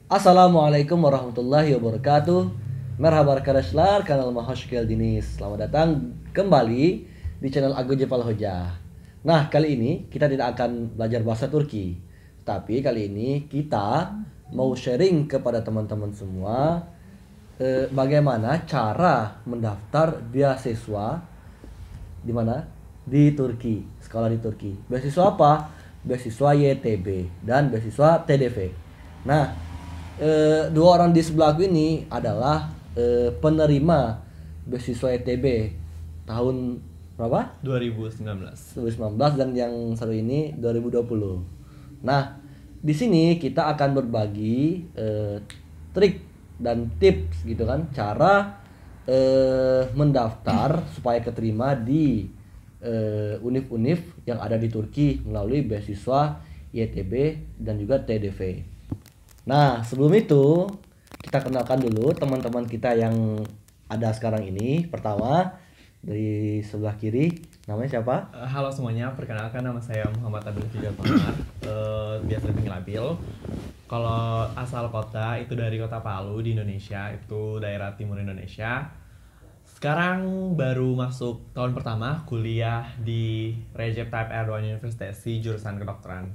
Assalamualaikum warahmatullahi wabarakatuh. Merhaba arkadaşlar, kanalıma hoş geldiniz. Selamat datang kembali di channel Aku Jepal Hojah. Nah, kali ini kita tidak akan belajar bahasa Turki. Tapi kali ini kita mau sharing kepada teman-teman semua bagaimana cara mendaftar beasiswa di mana? Di Turki, sekolah di Turki. Beasiswa apa? Beasiswa YTB dan beasiswa TDV. Nah, dua orang di sebelahku ini adalah penerima beasiswa YTB tahun berapa? 2019. 2019 dan yang satu ini 2020. Nah, di sini kita akan berbagi trik dan tips gitu kan, cara mendaftar supaya keterima di univ-univ yang ada di Turki melalui beasiswa YTB dan juga TDV. Nah, sebelum itu kita kenalkan dulu teman-teman kita yang ada sekarang ini. Pertama, dari sebelah kiri, namanya siapa? Halo semuanya, perkenalkan nama saya Muhammad Abdul Fikar Tomar, biasa dipanggil Abil. Kalau asal kota itu dari kota Palu di Indonesia, itu daerah timur Indonesia. Sekarang baru masuk tahun pertama kuliah di Recep Tayyip Erdogan University jurusan kedokteran.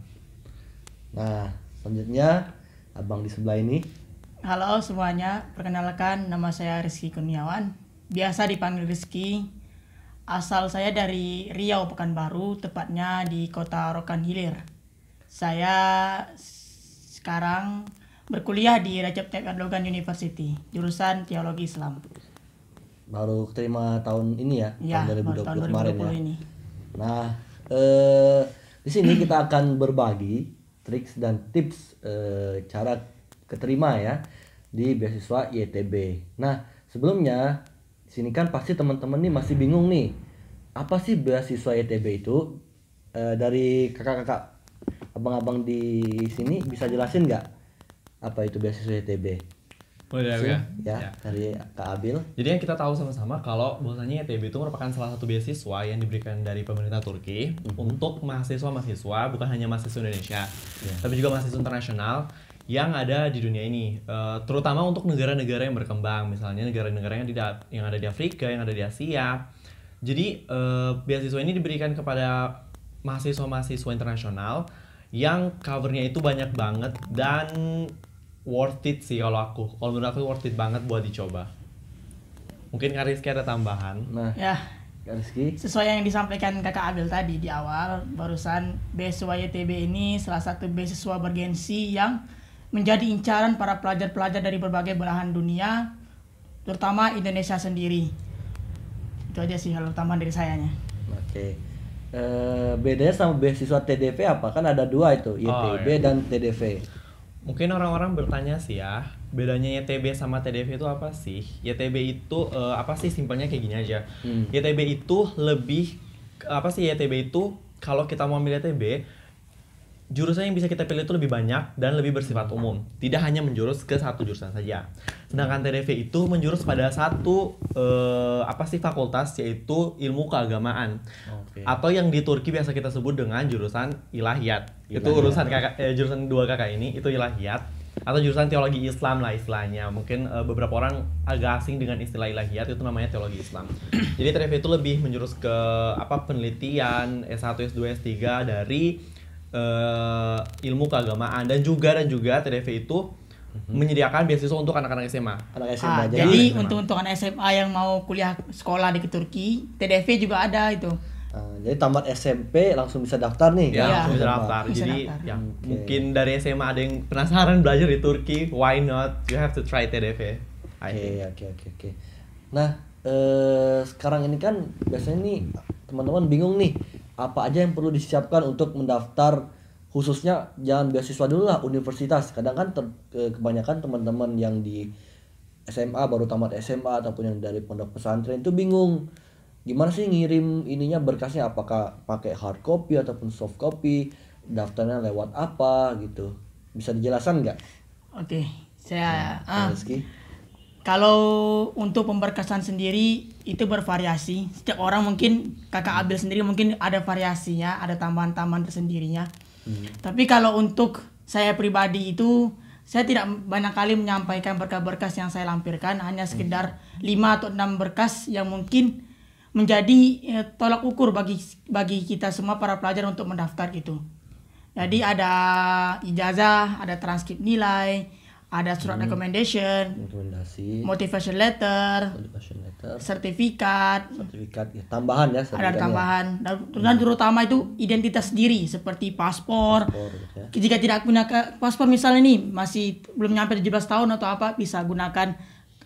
Nah, selanjutnya abang di sebelah ini. Halo semuanya, perkenalkan nama saya Rizky Kurniawan, biasa dipanggil Rizky. Asal saya dari Riau, Pekanbaru, tepatnya di kota Rokan Hilir. Saya sekarang berkuliah di Recep Tayyip Erdogan University, jurusan Teologi Islam. Baru terima tahun ini ya, Ya, tahun 2020 tahun kemarin 2020 ya. ini. Nah, di sini kita akan berbagi triks dan tips cara keterima ya di beasiswa YTB. Nah, sebelumnya di sini kan pasti teman-teman nih masih bingung nih, apa sih beasiswa YTB itu? Dari kakak-kakak, abang-abang di sini bisa jelasin nggak apa itu beasiswa YTB? Udah Sini, ya. dari Kak Abil. Jadi yang kita tahu sama-sama kalau bahwasanya YTB itu merupakan salah satu beasiswa yang diberikan dari pemerintah Turki untuk mahasiswa-mahasiswa, bukan hanya mahasiswa Indonesia, tapi juga mahasiswa internasional yang ada di dunia ini, terutama untuk negara-negara yang berkembang, misalnya negara-negara yang ada di Afrika, yang ada di Asia. Jadi beasiswa ini diberikan kepada mahasiswa-mahasiswa internasional yang covernya itu banyak banget dan worth it sih kalau menurut aku worth it banget buat dicoba. Mungkin Kak Rizky ada tambahan. Nah, Ya, Kak Rizky. sesuai yang disampaikan Kakak Abil tadi di awal, barusan beasiswa YTB ini salah satu beasiswa bergensi yang menjadi incaran para pelajar-pelajar dari berbagai belahan dunia, terutama Indonesia sendiri. Itu aja sih hal utama dari sayanya. Oke. Bedanya sama beasiswa TDV apa? Kan ada dua itu, YTB iya. dan TDV. Mungkin orang-orang bertanya sih ya, bedanya YTB sama TDV itu apa sih? YTB itu apa sih, simpelnya kayak gini aja. YTB itu lebih apa sih, YTB itu kalau kita mau ambil YTB, jurusan yang bisa kita pilih itu lebih banyak dan lebih bersifat umum. Tidak hanya menjurus ke satu jurusan saja. Sedangkan TDV itu menjurus pada satu apa sih, fakultas, yaitu ilmu keagamaan. Oke. Atau yang di Turki biasa kita sebut dengan jurusan ilahiyat. Itu Ilahiyat. jurusan dua kakak ini itu ilahiyat atau jurusan teologi Islam lah istilahnya. Mungkin beberapa orang agak asing dengan istilah ilahiyat, itu namanya teologi Islam. Jadi TDV itu lebih menjurus ke apa, penelitian S1, S2, S3 dari ilmu keagamaan, dan juga TDV itu menyediakan beasiswa untuk anak-anak SMA. Anak SMA. Jadi untuk anak SMA yang mau kuliah sekolah di Turki, TDV juga ada itu. Jadi tamat SMP langsung bisa daftar nih. Ya, Iya. langsung bisa daftar. Bisa Jadi daftar. ya, Oke. mungkin dari SMA ada yang penasaran belajar di Turki, why not? You have to try TDV. I think. Oke. Nah, sekarang ini kan biasanya nih teman-teman bingung nih, apa aja yang perlu disiapkan untuk mendaftar, khususnya jangan beasiswa dulu lah, universitas. Kadang kan kebanyakan teman-teman yang di SMA, baru tamat SMA ataupun yang dari pondok pesantren itu bingung. Gimana sih ngirim ininya, berkasnya, apakah pakai hard copy ataupun soft copy, daftarnya lewat apa gitu. Bisa dijelaskan nggak? Oke, saya Kak Rizky? kalau untuk pemberkasan sendiri itu bervariasi. Setiap orang mungkin, Kakak Abil sendiri mungkin ada variasinya, ada tambahan-tambahan tersendirinya. Tapi kalau untuk saya pribadi itu saya tidak banyak kali menyampaikan berkas-berkas yang saya lampirkan, hanya sekedar 5 atau 6 berkas yang mungkin menjadi tolak ukur bagi kita semua para pelajar untuk mendaftar gitu. Jadi ada ijazah, ada transkrip nilai, ada surat recommendation, Rekomendasi, motivation letter, sertifikat, ya, tambahan ya, ada tambahan, dan terutama itu identitas diri seperti paspor. ya. Jika tidak punya paspor misalnya nih masih belum nyampe 17 tahun atau apa, bisa gunakan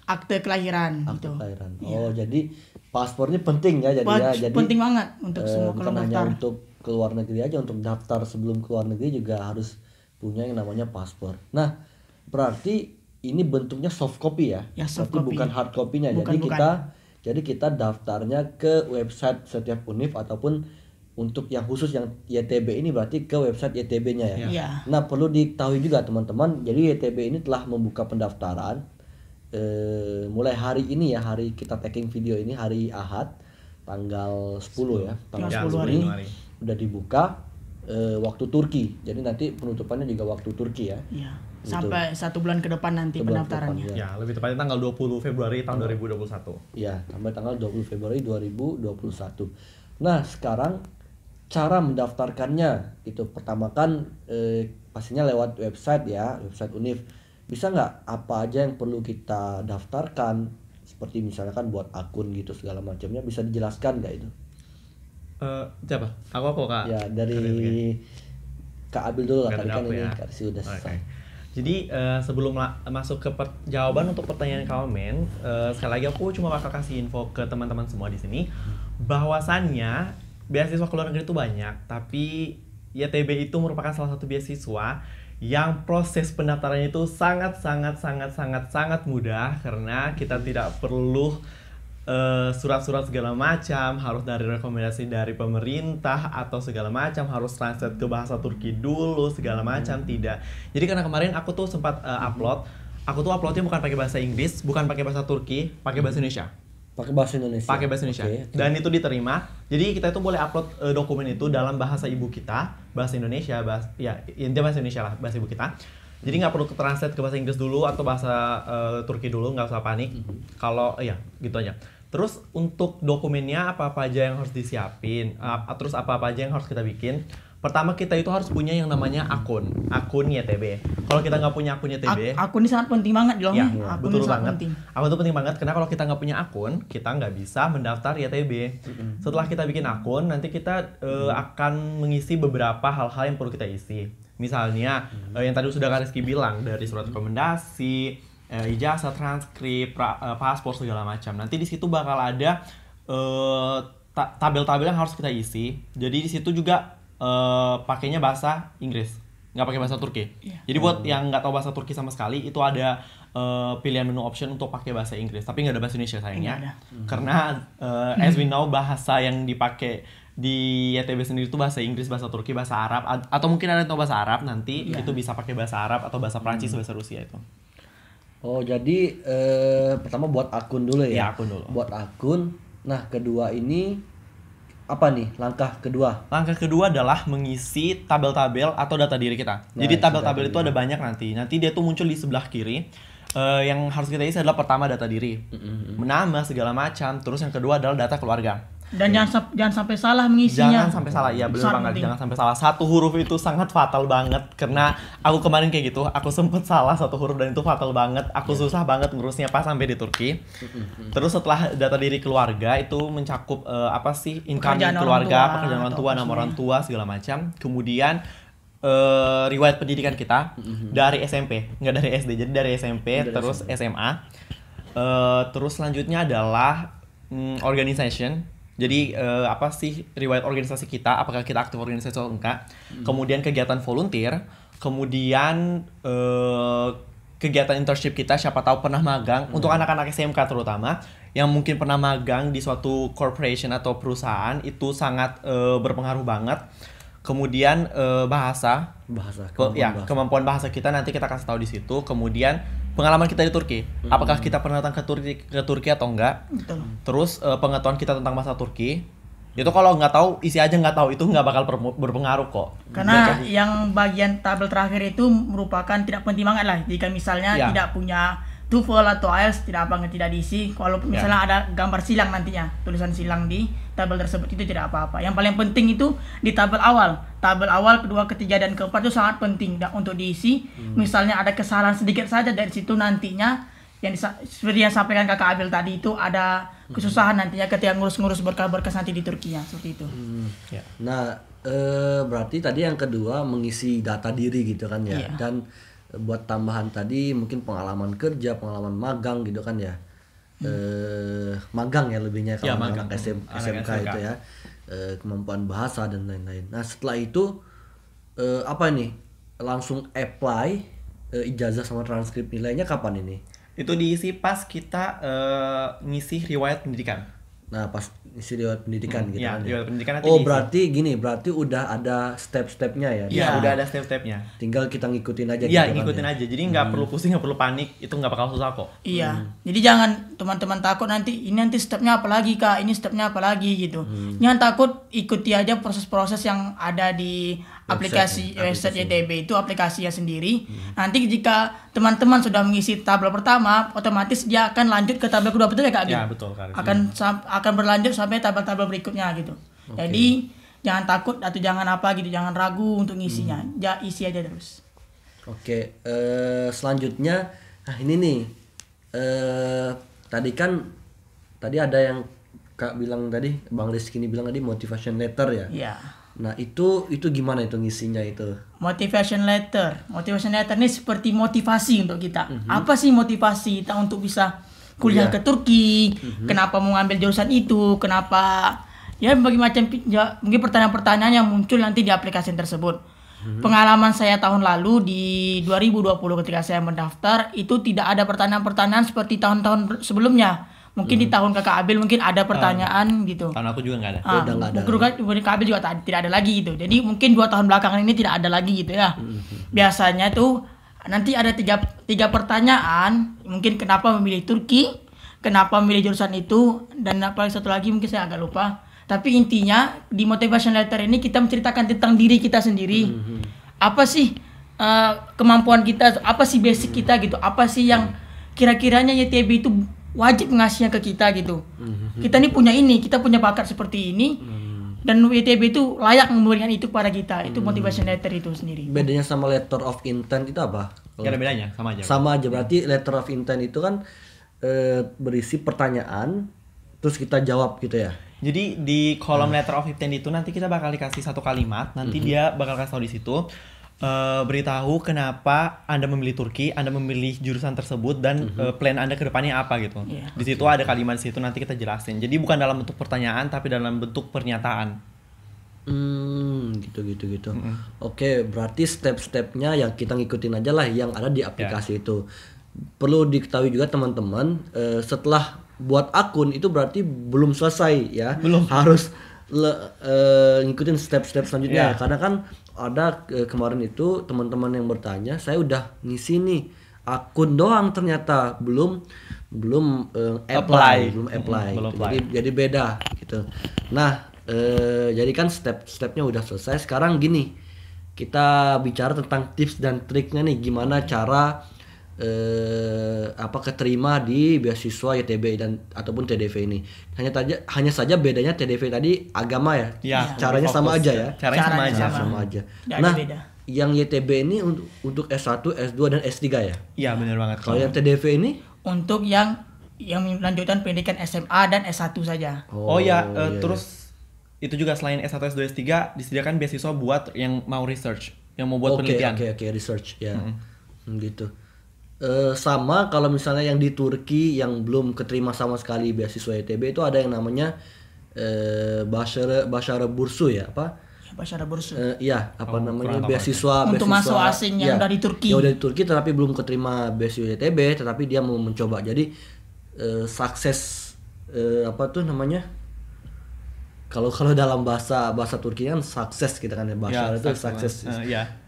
akte kelahiran Akte gitu. kelahiran. Oh, jadi paspor ini penting ya, jadi Penting banget untuk semua bukan kalau hanya daftar. untuk ke luar negeri aja, untuk daftar sebelum ke luar negeri juga harus punya yang namanya paspor. Nah, berarti ini bentuknya soft copy ya? Ya, soft berarti copy. bukan hard copy-nya. Bukan. Jadi kita daftarnya ke website setiap univ ataupun untuk yang khusus yang YTB ini berarti ke website YTB-nya ya. Iya. Nah, perlu diketahui juga teman-teman, jadi YTB ini telah membuka pendaftaran mulai hari ini ya, hari kita tagging video ini hari Ahad tanggal 10 ya, tanggal Ya, 10 10 ini hari. udah dibuka waktu Turki. Jadi nanti penutupannya juga waktu Turki ya. Iya. Gitu. Sampai 1 bulan ke depan nanti Sebulan pendaftarannya. ke depan, Ya, lebih tepatnya tanggal 20 Februari tahun 2021. Ya, sampai tanggal 20 Februari 2021. Nah, sekarang cara mendaftarkannya itu pertama kan pastinya lewat website ya, website univ. Bisa nggak apa aja yang perlu kita daftarkan, seperti misalkan buat akun gitu segala macamnya, bisa dijelaskan nggak itu? Siapa? Aku Kak. Ya, dari Kak Abil dulu lah, Nggak tadi ada kan aku ini ya. Kak Rizky udah selesai. Oke. Jadi sebelum masuk ke jawaban untuk pertanyaan Kalmen, sekali lagi aku cuma bakal kasih info ke teman-teman semua di sini bahwasannya beasiswa ke luar negeri itu banyak, tapi YTB itu merupakan salah satu beasiswa yang proses pendaftarannya itu sangat mudah, karena kita tidak perlu surat-surat segala macam, harus dari rekomendasi dari pemerintah atau segala macam, harus translate ke bahasa Turki dulu segala macam, tidak. Jadi karena kemarin aku tuh sempat upload, aku tuh uploadnya bukan pakai bahasa Inggris, bukan pakai bahasa Turki, pakai bahasa Indonesia. Pakai bahasa Indonesia. Pakai bahasa Indonesia. Oke. Dan itu diterima. Jadi kita itu boleh upload dokumen itu dalam bahasa ibu kita, bahasa Indonesia, intinya bahasa Indonesia lah, bahasa ibu kita. Jadi nggak perlu translate ke bahasa Inggris dulu atau bahasa Turki dulu, nggak usah panik. Kalau gitu aja. Terus untuk dokumennya apa-apa aja yang harus disiapin, terus apa-apa aja yang harus kita bikin. Pertama kita itu harus punya yang namanya akun YTB. Kalau kita nggak punya akun YTB, Akun ini sangat penting banget loh. ya, Akun betul ini sangat banget. penting. Akun itu penting banget karena kalau kita nggak punya akun, kita nggak bisa mendaftar YTB. Setelah kita bikin akun, nanti kita akan mengisi beberapa hal-hal yang perlu kita isi. Misalnya yang tadi sudah Kak Rizky bilang, dari surat rekomendasi, ijazah, transkrip, paspor segala macam. Nanti di situ bakal ada tabel-tabel yang harus kita isi. Jadi di situ juga pakainya bahasa Inggris, nggak pakai bahasa Turki. Jadi buat yang nggak tahu bahasa Turki sama sekali, itu ada pilihan menu option untuk pakai bahasa Inggris, tapi nggak ada bahasa Indonesia sayangnya. Nggak ada. Karena as we know, bahasa yang dipakai di YTB sendiri itu bahasa Inggris, bahasa Turki, bahasa Arab, atau mungkin ada yang tahu bahasa Arab, nanti itu bisa pakai bahasa Arab atau bahasa Prancis, bahasa Rusia itu. Oh, jadi pertama buat akun dulu ya? Ya, akun dulu. Buat akun. Nah, kedua ini apa nih langkah kedua? Langkah kedua adalah mengisi tabel-tabel atau data diri kita. Nah, jadi tabel-tabel data itu ada banyak nanti. Nanti dia tuh muncul di sebelah kiri. Yang harus kita isi adalah pertama data diri, nama segala macam. Terus yang kedua adalah data keluarga. Dan jangan sampai salah mengisinya. Jangan sampai salah, ya benar Sangat banget. penting. Jangan sampai salah. Satu huruf itu sangat fatal banget. Karena aku kemarin kayak gitu, aku sempet salah satu huruf dan itu fatal banget. Aku susah banget ngurusnya pas sampai di Turki. Terus setelah data diri keluarga itu mencakup apa sih, income Pekerjaan orang keluarga, tua, pekerjaan orang atau tua, apa nama semuanya. orang tua segala macam. Kemudian riwayat pendidikan kita dari SMP, nggak dari SD, jadi dari SMP Dari terus SMA. Terus selanjutnya adalah organization. Jadi apa sih riwayat organisasi kita, apakah kita aktif organisasi atau enggak. Kemudian kegiatan volunteer, kemudian kegiatan internship kita, siapa tahu pernah magang. Untuk anak-anak SMK terutama yang mungkin pernah magang di suatu corporation atau perusahaan, itu sangat berpengaruh banget. Kemudian bahasa, kemampuan bahasa kita nanti kita kasih tahu di situ. Kemudian pengalaman kita di Turki, apakah kita pernah datang ke Turki atau enggak. Betul. Terus pengetahuan kita tentang bahasa Turki. Itu kalau nggak tahu, isi aja nggak tahu, itu nggak bakal berpengaruh kok. Karena yang bagian tabel terakhir itu merupakan tidak penting banget lah. Jika misalnya Ya. tidak punya TOEFL atau IELTS, tidak apa tidak diisi. Walaupun misalnya ada gambar silang nantinya, tulisan silang di tabel tersebut, itu tidak apa-apa. Yang paling penting itu di tabel awal. Tabel awal, kedua, ketiga, dan keempat itu sangat penting untuk diisi. Misalnya ada kesalahan sedikit saja dari situ, nantinya yang seperti yang sampaikan Kakak Abil tadi, itu ada kesusahan nantinya ketika ngurus-ngurus berkas-berkas nanti di Turki ya, seperti itu. Ya. Nah, berarti tadi yang kedua mengisi data diri gitu kan ya. Iya. Dan buat tambahan tadi mungkin pengalaman kerja, pengalaman magang gitu kan ya. Magang ya lebihnya Ya, kalau magang. anak Anak SMK SMK. itu ya. Kemampuan bahasa dan lain-lain. Nah, setelah itu apa nih? Langsung apply ijazah sama transkrip nilainya kapan ini? Itu diisi pas kita ngisi riwayat pendidikan. Nah, pas isi riwayat pendidikan gitu Ya, kan ya. riwayat pendidikan nanti Oh, diisi. berarti gini, berarti udah ada step-stepnya ya. Iya, Ya. udah ada step-stepnya. Tinggal kita ngikutin aja Iya, gitu kan ngikutin ya. aja. Jadi nggak perlu pusing, nggak perlu panik. Itu nggak bakal susah kok. Iya, jadi jangan teman-teman takut nanti ini nanti stepnya apa lagi Kak, ini stepnya apa lagi gitu. Jangan takut, ikuti aja proses-proses yang ada di aplikasi website YTB itu, aplikasinya sendiri. Nanti jika teman-teman sudah mengisi tabel pertama, otomatis dia akan lanjut ke tabel kedua, betul ya Kak? Ya, Agil? betul, Kak. Akan berlanjut sampai tabel-tabel berikutnya gitu. Jadi jangan takut atau jangan apa gitu, jangan ragu untuk ngisinya. Isi aja terus. Oke, selanjutnya, nah ini nih, tadi ada yang Kak bilang tadi, Bang Rizky ini bilang tadi motivation letter ya. Iya. Nah itu gimana itu ngisinya itu? Motivation letter ini seperti motivasi untuk kita. Apa sih motivasi kita untuk bisa kuliah ke Turki? Kenapa mau ngambil jurusan itu? Kenapa? Ya bagi macam ya, mungkin pertanyaan-pertanyaan yang muncul nanti di aplikasi tersebut. Pengalaman saya tahun lalu di 2020 ketika saya mendaftar, itu tidak ada pertanyaan-pertanyaan seperti tahun-tahun sebelumnya. Mungkin di tahun Kakak Abil mungkin ada pertanyaan gitu. Tahun aku juga nggak ada. Udah nggak ada. Mungkin Kak Abil juga tidak ada lagi gitu. Jadi mungkin 2 tahun belakangan ini tidak ada lagi gitu ya. Biasanya tuh nanti ada tiga pertanyaan. Mungkin kenapa memilih Turki, kenapa memilih jurusan itu, dan apa satu lagi mungkin saya agak lupa. Tapi intinya di motivation letter ini kita menceritakan tentang diri kita sendiri. Apa sih kemampuan kita, apa sih basic kita gitu. Apa sih yang kira-kiranya YTB itu wajib ngasihnya ke kita gitu. Kita ini kita punya bakat seperti ini, dan YTB itu layak memberikan itu kepada kita. Itu motivation letter itu sendiri. Bedanya sama letter of intent itu apa? Nggak ada bedanya, sama aja. Sama aja, berarti letter of intent itu kan berisi pertanyaan, terus kita jawab gitu ya. Jadi di kolom letter of intent itu nanti kita bakal dikasih satu kalimat. Nanti dia bakal kasih tahu di situ. Beritahu kenapa Anda memilih Turki, Anda memilih jurusan tersebut, dan plan Anda ke depannya apa gitu. Iya. Di situ ada kalimat di situ, nanti kita jelasin. Jadi bukan dalam bentuk pertanyaan tapi dalam bentuk pernyataan. Gitu. Oke, berarti step-stepnya yang kita ngikutin aja lah yang ada di aplikasi itu. Perlu diketahui juga teman-teman, setelah buat akun itu berarti belum selesai ya. Belum. Harus ngikutin step-step selanjutnya. Ya. Karena kan ada kemarin itu teman-teman yang bertanya, saya udah ngisi nih akun doang, ternyata belum apply. Belum apply. Jadi beda gitu. Nah, jadi kan step-stepnya udah selesai. Sekarang gini, kita bicara tentang tips dan triknya nih, gimana cara keterima di beasiswa YTB dan ataupun TDV ini. Hanya saja bedanya TDV tadi agama ya. Ya, Caranya lebih sama fokus aja ya. ya. Caranya sama aja. Sama aja. Nggak ada Nah, beda. yang YTB ini untuk S1, S2 dan S3 ya. Iya, benar banget. Kalau yang TDV ini Untuk yang melanjutkan pendidikan SMA dan S1 saja. Oh ya, iya, terus itu juga selain S1, S2, S3 disediakan beasiswa buat yang mau research, yang mau buat penelitian. Oke, research ya. Gitu. Sama kalau misalnya yang di Turki yang belum keterima sama sekali beasiswa YTB itu ada yang namanya Başarı Bursu ya, apa? Bahasa Bursu. Iya, apa namanya, kurang tahu beasiswa Untuk masuk asing yang dari Turki. Yang dari Turki tetapi belum keterima beasiswa YTB, tetapi dia mau mencoba. Jadi sukses apa tuh namanya? Kalau dalam bahasa Turki kan sukses kita kan ya, bahasa itu sukses. Iya.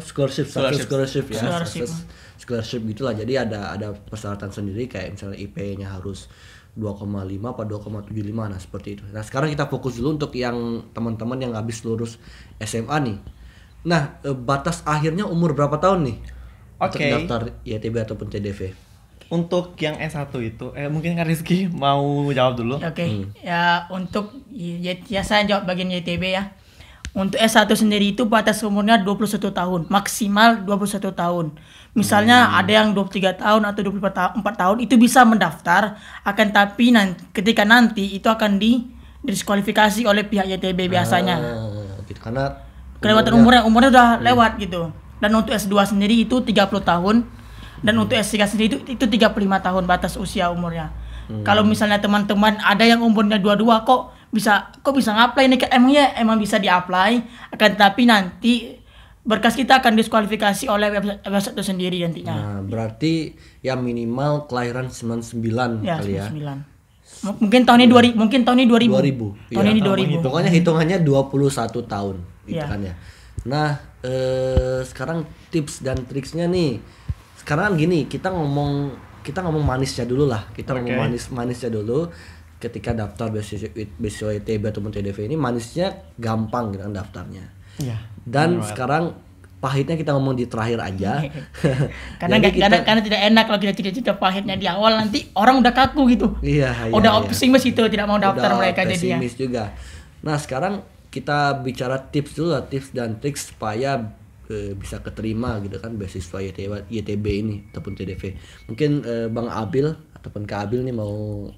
Scholarship ya, Scholarship. scholarship gitulah. Jadi ada persyaratan sendiri, kayak misalnya IP-nya harus 2,5 apa 2,75, nah seperti itu. Nah sekarang kita fokus dulu untuk yang teman-teman yang habis lulus SMA nih. Nah batas akhirnya umur berapa tahun nih untuk Oke. daftar YTB ataupun TDV? Untuk yang S1 itu, mungkin Kak Rizky mau jawab dulu. Oke, ya untuk ya saya jawab bagian YTB ya. Untuk S1 sendiri itu batas umurnya 21 tahun, maksimal 21 tahun. Misalnya ada yang 23 tahun atau 24 tahun itu bisa mendaftar, akan tapi ketika nanti itu akan didiskualifikasi oleh pihak YTB biasanya. Gitu. Karena Kelewatan umurnya udah lewat gitu. Dan untuk S2 sendiri itu 30 tahun dan untuk S3 sendiri itu 35 tahun batas usia umurnya. Kalau misalnya teman-teman ada yang umurnya 22 kok bisa ngapply nih, emang bisa di-apply, akan tapi nanti berkas kita akan diskualifikasi oleh website itu sendiri nantinya. Nah, berarti ya minimal kelahiran 99 Ya, kali ya. 99. Mungkin tahun ini 2000. Mungkin tahun ini 2000. 2000. Tahun Iya. ini 2000. Pokoknya hitungannya 21 tahun gitu Iya. kan ya. Nah, sekarang tips dan triksnya nih. Sekarang kan gini, kita ngomong manisnya dulu lah. Kita ngomong manisnya dulu. Ketika daftar beasiswa YTB ataupun TDV ini manisnya gampang gitu kan daftarnya. Iya. Dan sekarang pahitnya kita ngomong di terakhir aja. Karena karena tidak enak kalau kita cerita pahitnya di awal, nanti orang udah kaku gitu. Iya. Udah pesimis gitu, tidak mau daftar Udah mereka jadi ya. pesimis juga. Nah sekarang kita bicara tips dulu lah, tips dan trik supaya bisa keterima gitu kan beasiswa YTB ini ataupun TDV. Mungkin Bang Abil ataupun Kak Abil nih mau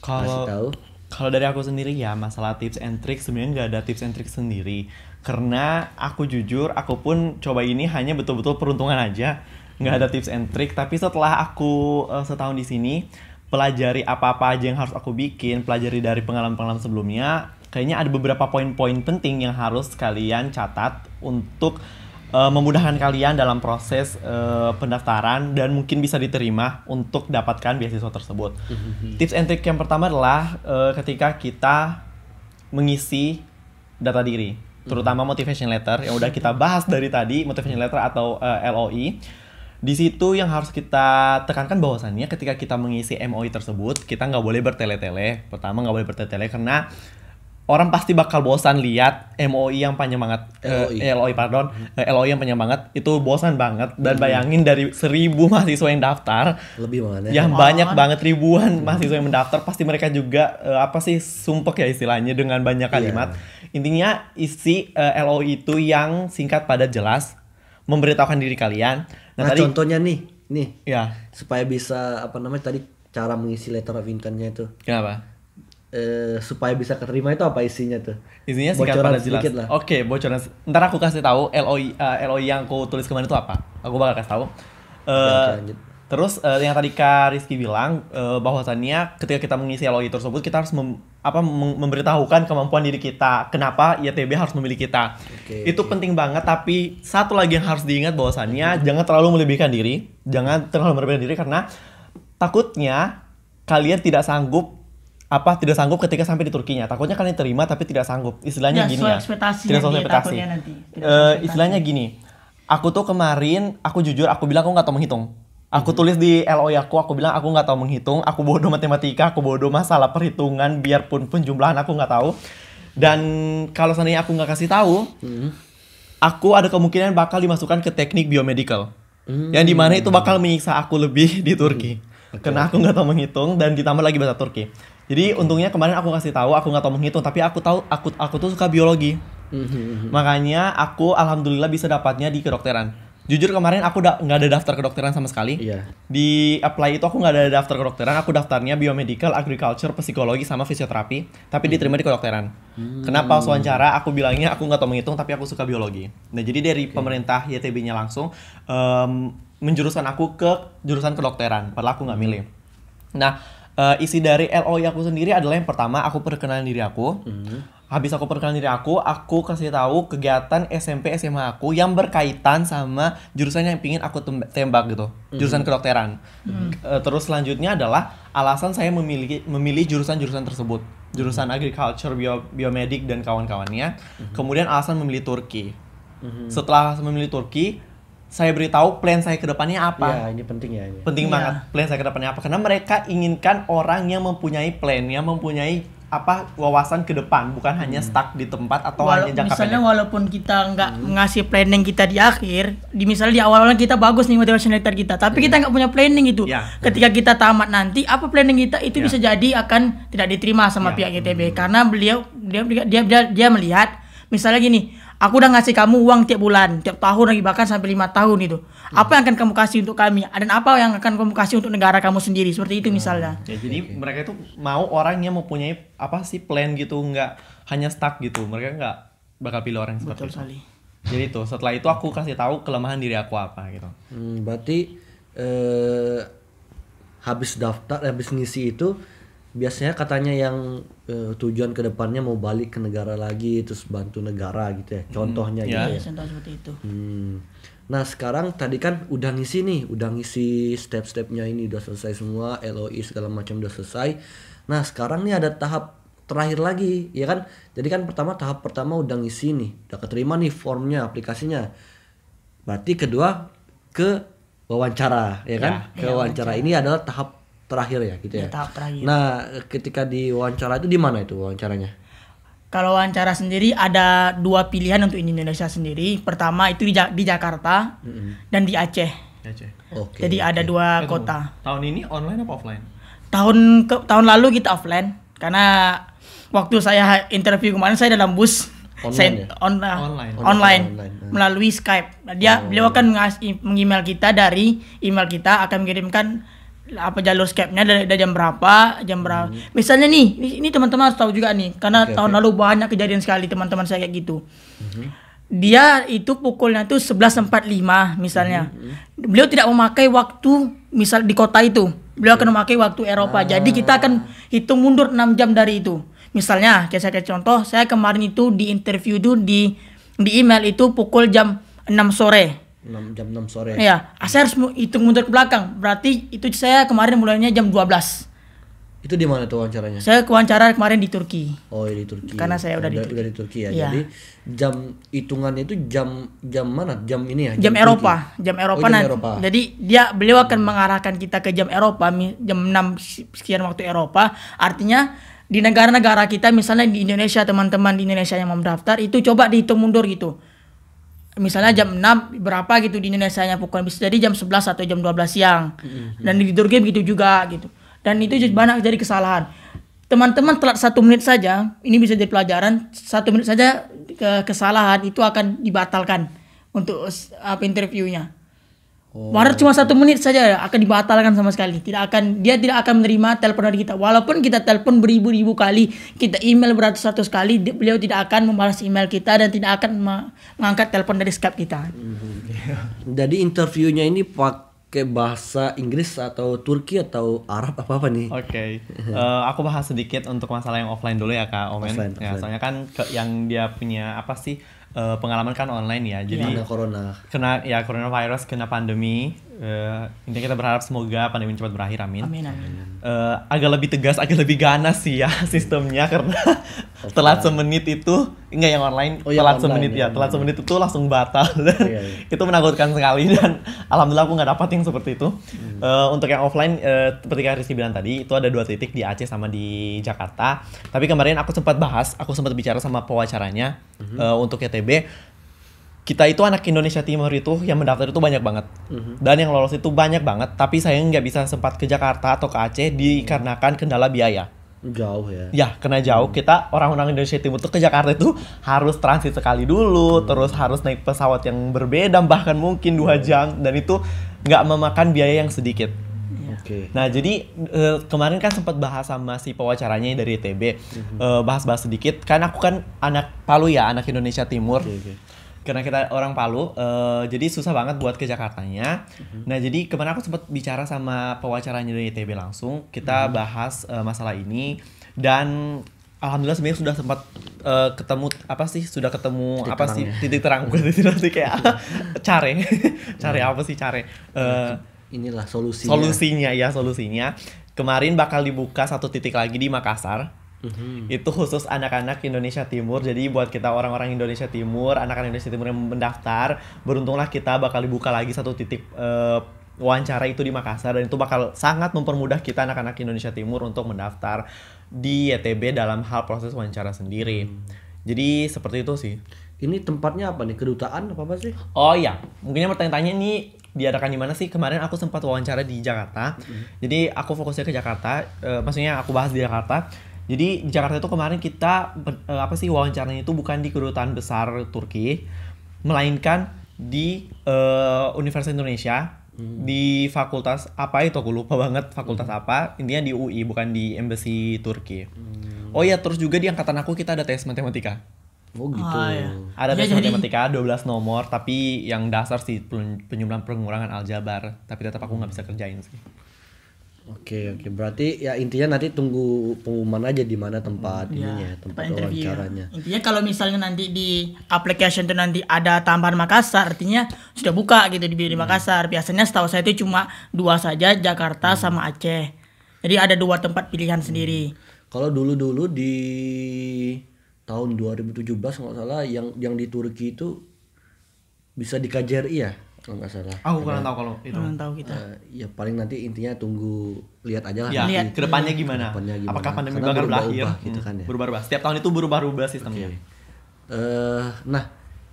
kasih tahu. Kalau dari aku sendiri ya, masalah tips and trick sebenarnya nggak ada tips and trick sendiri. Karena aku jujur, aku pun coba ini hanya betul-betul peruntungan aja. Nggak ada tips and trick. Tapi setelah aku setahun di sini, pelajari apa-apa aja yang harus aku bikin, pelajari dari pengalaman-pengalaman sebelumnya, kayaknya ada beberapa poin-poin penting yang harus kalian catat untuk memudahkan kalian dalam proses pendaftaran dan mungkin bisa diterima untuk dapatkan beasiswa tersebut. Tips and trick yang pertama adalah ketika kita mengisi data diri, terutama motivation letter yang udah kita bahas dari tadi, motivation letter atau LOI. Di situ yang harus kita tekankan bahwasannya ketika kita mengisi MOI tersebut, kita nggak boleh bertele-tele. Pertama nggak boleh bertele-tele karena orang pasti bakal bosan lihat MOI yang panjang banget. LOI yang panjang banget itu bosan banget. Dan bayangin dari 1000 mahasiswa yang daftar, Lebih mana? yang banyak banget ribuan mahasiswa yang mendaftar, pasti mereka juga sumpek ya istilahnya dengan banyak kalimat. Intinya isi LOI itu yang singkat padat jelas, memberitahukan diri kalian. Nah contohnya nih, Ya, supaya bisa tadi cara mengisi letter of income-nya itu. kenapa? Supaya bisa keterima itu apa isinya tuh? Isinya singkat Bocoran padat jelas. sedikit lah. Oke, bocoran. Ntar aku kasih tahu LOI yang aku tulis kemarin itu apa. Aku bakal kasih tahu. Lanjut. Terus yang tadi Kak Rizky bilang bahwasannya ketika kita mengisi LOI tersebut kita harus memberitahukan kemampuan diri kita. Kenapa YTB harus memilih kita. Itu penting banget. Tapi satu lagi yang harus diingat bahwasannya jangan terlalu melebihkan diri. Jangan terlalu melebihkan diri karena takutnya kalian tidak sanggup ketika sampai di Turkinya. Takutnya kalian terima tapi tidak sanggup. Istilahnya gini ya. Tidak sesuai ekspektasi. Istilahnya gini. Aku tuh kemarin, aku jujur, aku bilang aku nggak tahu menghitung. Aku tulis di LOI aku bilang aku nggak tahu menghitung. Aku bodoh matematika, aku bodoh masalah perhitungan. Biarpun penjumlahan aku nggak tahu. Dan kalau seandainya aku nggak kasih tahu, aku ada kemungkinan bakal dimasukkan ke teknik biomedical. Yang dimana itu bakal menyiksa aku lebih di Turki. Karena aku nggak tahu menghitung dan ditambah lagi bahasa Turki. Jadi untungnya kemarin aku kasih tahu aku nggak tahu menghitung, tapi aku tahu aku tuh suka biologi. Makanya aku alhamdulillah bisa dapatnya di kedokteran. Jujur kemarin aku nggak ada daftar kedokteran sama sekali. Iya. Di apply itu aku nggak ada daftar kedokteran, aku daftarnya biomedical, agriculture, psikologi sama fisioterapi, tapi diterima di kedokteran. Kenapa wawancara aku bilangnya aku nggak tahu menghitung tapi aku suka biologi. Nah jadi dari pemerintah YTB-nya langsung menjuruskan aku ke jurusan kedokteran, padahal aku nggak milih. Nah isi dari LOI aku sendiri adalah yang pertama aku perkenalan diri aku. Habis aku perkenalan diri aku kasih tahu kegiatan SMP SMA aku yang berkaitan sama jurusan yang pingin aku tembak gitu, jurusan kedokteran. Terus selanjutnya adalah alasan saya memilih jurusan-jurusan tersebut, jurusan agriculture, biomedik dan kawan-kawannya. Kemudian alasan memilih Turki. Setelah memilih Turki, saya beritahu plan saya ke depannya apa. Ya, ini penting ya ini. Penting Iya. banget plan saya ke depannya apa, karena mereka inginkan orang yang mempunyai plan, yang mempunyai wawasan ke depan, bukan hanya stuck di tempat atau hanya jangka misalnya pendek. walaupun kita nggak ngasih planning kita di akhir, misalnya di awal-awal kita bagus nih motivation letter kita, tapi kita nggak punya planning itu. Ya. Ketika kita tamat nanti, apa planning kita itu bisa jadi akan tidak diterima sama pihak ITB karena dia melihat misalnya gini, aku udah ngasih kamu uang tiap bulan, tiap tahun lagi bahkan sampai 5 tahun itu. Apa yang akan kamu kasih untuk kami? Dan apa yang akan kamu kasih untuk negara kamu sendiri? Seperti itu misalnya. Ya, jadi mereka itu mau orang yang mempunyai plan gitu, nggak hanya stuck gitu. Mereka nggak bakal pilih orang yang seperti Betul itu. sekali. Jadi itu setelah itu aku kasih tahu kelemahan diri aku apa gitu. Berarti habis ngisi itu biasanya katanya yang tujuan kedepannya mau balik ke negara lagi terus bantu negara gitu ya. Contohnya gitu ya. ya. Contoh seperti itu. Nah sekarang tadi kan udah ngisi step-stepnya ini udah selesai semua, LOI segala macam udah selesai. Nah sekarang nih ada tahap terakhir lagi ya kan. Jadi kan tahap pertama udah ngisi nih, udah keterima nih formnya, aplikasinya. Berarti kedua ke wawancara ya kan. Ke wawancara ini adalah tahap terakhir ya gitu ya. Tahap terakhir. Nah ketika di wawancara itu di mana itu wawancaranya? Kalau wawancara sendiri ada 2 pilihan untuk Indonesia sendiri. Pertama itu di Jakarta dan di Aceh. Oke. Jadi ada 2 kota. Tahun ini online apa offline? Tahun lalu kita offline karena waktu saya interview kemarin saya dalam bus. Online ya? Online. Online melalui Skype. Beliau akan meng-email kita, dari email kita akan mengirimkan jalur Skype-nya dari jam berapa. Misalnya nih, ini teman-teman harus tahu juga nih, karena tahun lalu banyak kejadian sekali teman-teman saya kayak gitu. Dia itu pukulnya tuh 11.45 misalnya. Beliau tidak memakai waktu misal di kota itu. Beliau akan memakai waktu Eropa. Jadi kita akan hitung mundur 6 jam dari itu. Misalnya, kayak saya contoh, saya kemarin itu di interview itu di email itu pukul jam 6 sore. Jam 6 sore. Iya, saya harus hitung mundur ke belakang. Berarti itu saya kemarin mulainya jam 12. Itu di mana tuh wawancaranya? Saya wawancara kemarin di Turki. Oh, di Turki. Karena saya udah di Turki ya. Iya. Jadi jam hitungannya itu jam mana? Jam ini ya. Jam Turki. Eropa, jam Eropa jam nanti. Eropa. Jadi beliau akan mengarahkan kita ke jam Eropa, jam 6 sekian waktu Eropa. Artinya di negara-negara kita, misalnya di Indonesia, teman-teman di Indonesia yang mau mendaftar itu coba dihitung mundur gitu. Misalnya jam 6 berapa gitu di Indonesia-nya, pukul bisa jadi jam 11 atau jam 12 siang. Dan di Turki begitu juga gitu. Dan itu banyak jadi kesalahan. Teman-teman telat 1 menit saja, ini bisa jadi pelajaran. 1 menit saja kesalahan itu akan dibatalkan untuk interviewnya. Wajar cuma 1 menit saja akan dibatalkan sama sekali. Dia tidak akan menerima telepon dari kita. Walaupun kita telepon beribu-ribu kali, kita email beratus-ratus kali, beliau tidak akan membalas email kita dan tidak akan mengangkat telepon dari Skype kita. Jadi interviewnya ini pakai bahasa Inggris atau Turki atau Arab apa nih? Oke. Aku bahas sedikit untuk masalah yang offline dulu ya Kak Omen. Offline. Soalnya kan yang dia punya pengalaman kan online ya. Jadi kena coronavirus, kena pandemi. Intinya kita berharap semoga pandemi cepat berakhir, amin. Amin. Agak lebih tegas, agak lebih ganas sih ya sistemnya, karena telat semenit itu enggak yang online, telat semenit ya, telat semenit itu langsung batal dan itu menakutkan sekali, dan alhamdulillah aku nggak dapat yang seperti itu. Untuk yang offline, seperti yang Rizky bilang tadi, itu ada 2 titik di Aceh sama di Jakarta. Tapi kemarin aku sempat bicara sama pewawancaranya untuk YTB. Kita itu anak Indonesia Timur itu yang mendaftar itu banyak banget, dan yang lolos itu banyak banget. Tapi saya nggak bisa sempat ke Jakarta atau ke Aceh dikarenakan kendala biaya. Jauh ya? Ya, karena jauh. Kita orang-orang Indonesia Timur tuh ke Jakarta itu harus transit sekali dulu, terus harus naik pesawat yang berbeda, bahkan mungkin 2 jam, dan itu nggak memakan biaya yang sedikit. Nah, jadi kemarin kan sempat bahas sama si pewawancaranya dari ITB, bahas-bahas sedikit. Kan aku kan anak Palu ya, anak Indonesia Timur. Karena kita orang Palu, jadi susah banget buat ke Jakartanya. Nah, jadi kemarin aku sempat bicara sama pewawancaranya dari ITB langsung. Kita bahas masalah ini, dan alhamdulillah sebenarnya sudah sempat ketemu titik terang, bukan titik terang sih, kayak care apa sih care? Inilah solusinya. Solusinya. Kemarin bakal dibuka 1 titik lagi di Makassar. Itu khusus anak-anak Indonesia Timur. Jadi buat kita orang-orang Indonesia Timur, anak-anak Indonesia Timur yang mendaftar, beruntunglah kita bakal dibuka lagi satu titik wawancara itu di Makassar, dan itu bakal sangat mempermudah kita anak-anak Indonesia Timur untuk mendaftar di YTB dalam hal proses wawancara sendiri. Jadi seperti itu sih. Ini tempatnya apa nih? Kedutaan apa sih? Oh iya, mungkinnya bertanya-tanya ini diadakan di mana sih? Kemarin aku sempat wawancara di Jakarta. Jadi aku fokusnya ke Jakarta, maksudnya aku bahas di Jakarta. Jadi di Jakarta itu kemarin kita wawancaranya itu bukan di Kedutaan Besar Turki, melainkan di Universitas Indonesia, di fakultas apa itu aku lupa banget fakultas apa. Intinya di UI, bukan di Embassy Turki. Oh iya, terus juga di angkatan aku kita ada tes matematika. Oh gitu. Iya. Ada tes Jadi- matematika 12 nomor, tapi yang dasar sih penyumbang pengurangan aljabar, tapi tetap aku nggak bisa kerjain sih. Oke. Berarti ya intinya nanti tunggu pengumuman aja di mana tempat ininya, tempat interview ya. wawancaranya. Intinya kalau misalnya nanti di application itu nanti ada tambahan Makassar, artinya sudah buka gitu di Makassar. Biasanya setahu saya itu cuma 2 saja, Jakarta sama Aceh. Jadi ada 2 tempat pilihan sendiri. Kalau dulu di tahun 2017 nggak salah yang di Turki itu bisa di KJRI ya kalau nggak salah. Aku kurang tahu kalau itu. Belum tahu kita. Ya paling nanti intinya tunggu lihat aja lah. Ya, Lihat. kedepannya gimana? Kedepannya gimana. Apakah pandemi Karena bakal berubah-ubah berakhir? gitu kan ya. Berubah-ubah. Setiap tahun itu berubah-ubah sistemnya. Nah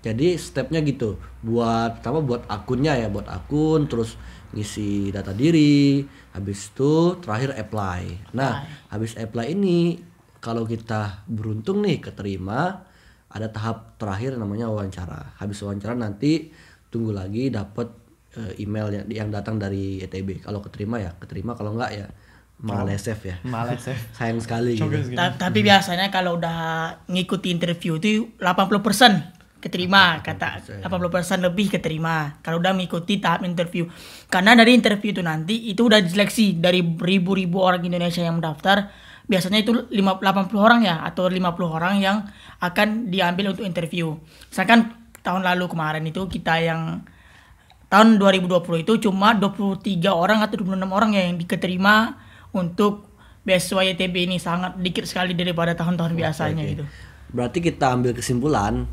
jadi stepnya gitu buat akunnya ya, buat akun, terus ngisi data diri, habis itu terakhir apply. Nah habis apply ini kalau kita beruntung nih keterima, ada tahap terakhir namanya wawancara. Habis wawancara nanti tunggu lagi dapat email yang datang dari ETB. Kalau keterima ya keterima, kalau enggak ya malesef ya. Males ya. Sayang sekali gitu. Tapi biasanya kalau udah ngikuti interview itu 80% keterima, kata 80% lebih keterima kalau udah mengikuti tahap interview. Karena dari interview itu nanti itu udah diseleksi dari ribu-ribu orang Indonesia yang mendaftar. Biasanya itu 80 orang ya, atau 50 orang yang akan diambil untuk interview. Misalkan tahun lalu kemarin itu kita yang tahun 2020 itu cuma 23 orang atau 26 orang yang diterima untuk beasiswa YTB ini, sangat dikit sekali daripada tahun-tahun biasanya Oke. gitu. Berarti kita ambil kesimpulan,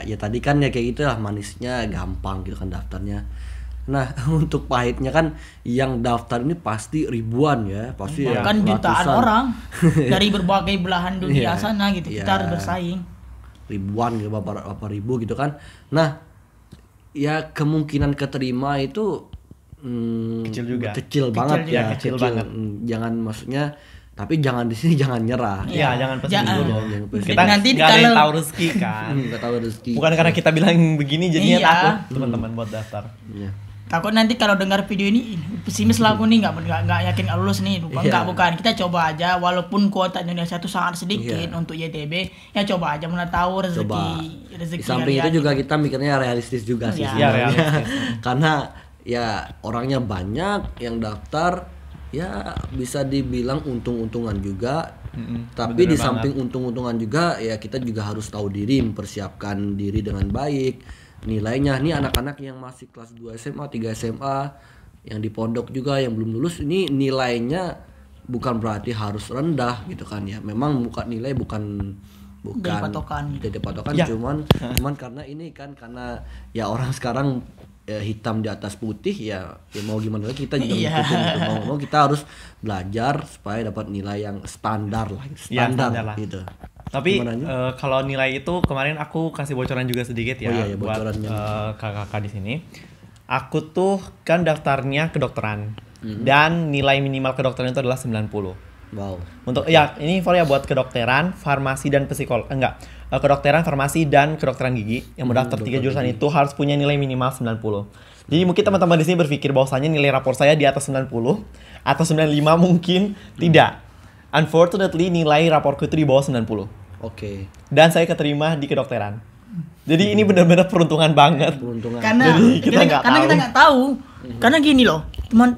ya tadi kan ya kayak gitu lah, manisnya gampang gitu kan daftarnya. Nah untuk pahitnya kan yang daftar ini pasti ribuan ya, pasti ya Bahkan jutaan ratusan. orang dari berbagai belahan dunia Iya. sana gitu. Iya. Kita harus bersaing. Ribuan gitu, berapa ribu gitu kan. Nah ya kemungkinan keterima itu Kecil juga. kecil banget juga. ya, Kecil banget. Jangan, maksudnya, tapi jangan di sini jangan nyerah. Iya, jangan pesimis Jangan. dulu. Jangan pesimis. Kita Nanti nggak ada yang kalau- tahu rezeki kan. Nggak tahu rezeki. Bukan karena kita bilang begini jadinya Iya. takut teman-teman buat daftar. Iya. Takut nanti kalau dengar video ini, "Ih, pesimis lah aku nih, nggak yakin nggak lulus nih." Iya. Bukan. Kita coba aja, walaupun kuota Indonesia itu sangat sedikit Iya. untuk YTB, ya coba aja, mana tahu rezeki Coba. Di samping kalian itu juga gitu. kita mikirnya realistis juga sih Iya. Iya, sebenarnya. realistis. Karena ya orangnya banyak yang daftar, ya bisa dibilang untung-untungan juga. Tapi bener di samping untung-untungan juga ya kita juga harus tahu diri, mempersiapkan diri dengan baik. Nilainya nih anak-anak yang masih kelas 2 SMA, 3 SMA, yang di pondok juga yang belum lulus, ini nilainya bukan berarti harus rendah gitu kan ya. Memang nilai bukan Jadi patokan. jadi patokan, Ya. cuman karena ini kan karena ya orang sekarang hitam di atas putih, ya mau gimana lagi kita juga Iya. ngikutin gitu. Mau kita harus belajar supaya dapat nilai yang standar lah, Ya, standar standar lah. gitu. Tapi Gimana, Anju? kalau nilai itu kemarin aku kasih bocoran juga sedikit ya, Oh iya, buat bocorannya. kakak-kakak di sini. Aku tuh kan daftarnya kedokteran dan nilai minimal kedokteran itu adalah 90. Wow. Untuk ya ini info ya buat kedokteran, farmasi dan kedokteran, farmasi dan kedokteran gigi yang mendaftar 3 jurusan itu harus punya nilai minimal 90. Jadi mungkin teman-teman di sini berpikir bahwasanya nilai rapor saya di atas 90 atau 95 mungkin tidak. Unfortunately nilai raporku itu di bawah 90. Oke. Dan saya keterima di kedokteran. Jadi ini benar-benar peruntungan banget. Peruntungan. Karena Jadi kita nggak karena tahu. kita nggak tahu. Karena gini loh,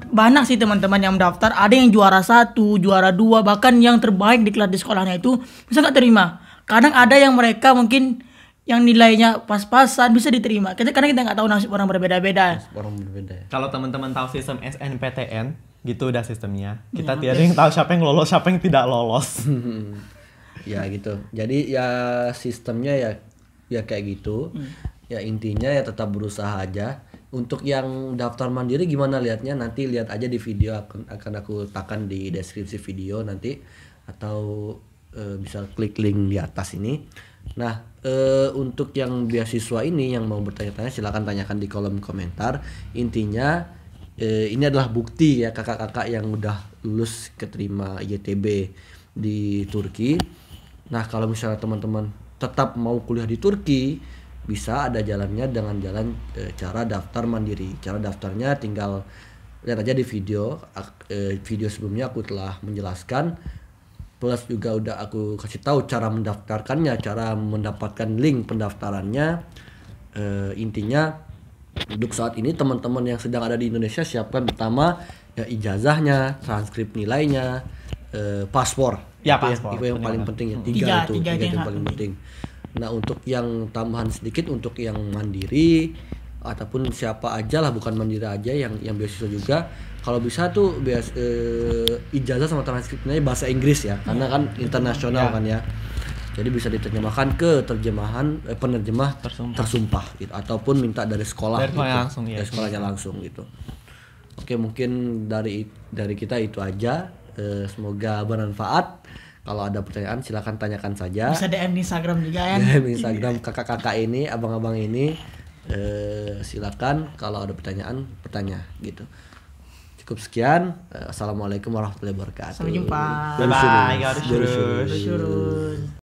banyak sih teman-teman yang mendaftar, ada yang juara 1, juara 2, bahkan yang terbaik di kelas di sekolahnya itu bisa nggak terima. Kadang ada yang mereka mungkin yang nilainya pas-pasan bisa diterima. Karena kita nggak tahu nasib orang berbeda-beda. Orang berbeda ya. Kalau teman-teman tahu sistem SNPTN, gitu udah sistemnya. Kita Ya, tiada yang tahu siapa yang lolos, siapa yang tidak lolos. Ya gitu. Jadi ya sistemnya ya kayak gitu. Ya intinya ya tetap berusaha aja. Untuk yang daftar mandiri gimana lihatnya, nanti lihat aja di video, akan aku takan di deskripsi video nanti, atau bisa klik link di atas ini. Nah, untuk yang beasiswa ini yang mau bertanya-tanya silakan tanyakan di kolom komentar. Intinya ini adalah bukti ya kakak-kakak yang udah lulus keterima YTB di Turki. Nah, kalau misalnya teman-teman tetap mau kuliah di Turki, bisa ada jalannya dengan jalan cara daftar mandiri. Cara daftarnya tinggal lihat aja di video. Video sebelumnya aku telah menjelaskan. Plus juga udah aku kasih tahu cara mendaftarkannya, cara mendapatkan link pendaftarannya. Intinya untuk saat ini teman-teman yang sedang ada di Indonesia siapkan pertama ya ijazahnya, transkrip nilainya, paspor. Ya, Itu paspor. yang paling penting ya. Tiga Tiga yang yang paling penting. Nah, untuk yang tambahan sedikit untuk yang mandiri ataupun siapa aja lah, bukan mandiri aja, yang beasiswa juga, kalau bisa tuh ijazah sama transkripnya bahasa Inggris ya, karena kan internasional kan ya. Jadi bisa diterjemahkan ke penerjemah tersumpah gitu, ataupun minta dari sekolah Dari gitu. sekolahnya langsung, ya. Dari sekolahnya langsung gitu. Oke, mungkin dari kita itu aja. Semoga bermanfaat. Kalau ada pertanyaan silakan tanyakan saja. Bisa DM di Instagram juga ya. Di Instagram kakak-kakak ini, abang-abang ini, silakan kalau ada pertanyaan bertanya gitu. Cukup sekian. Assalamualaikum warahmatullahi wabarakatuh. Sampai jumpa. Bye bye. Görüşürüz. Görüşürüz.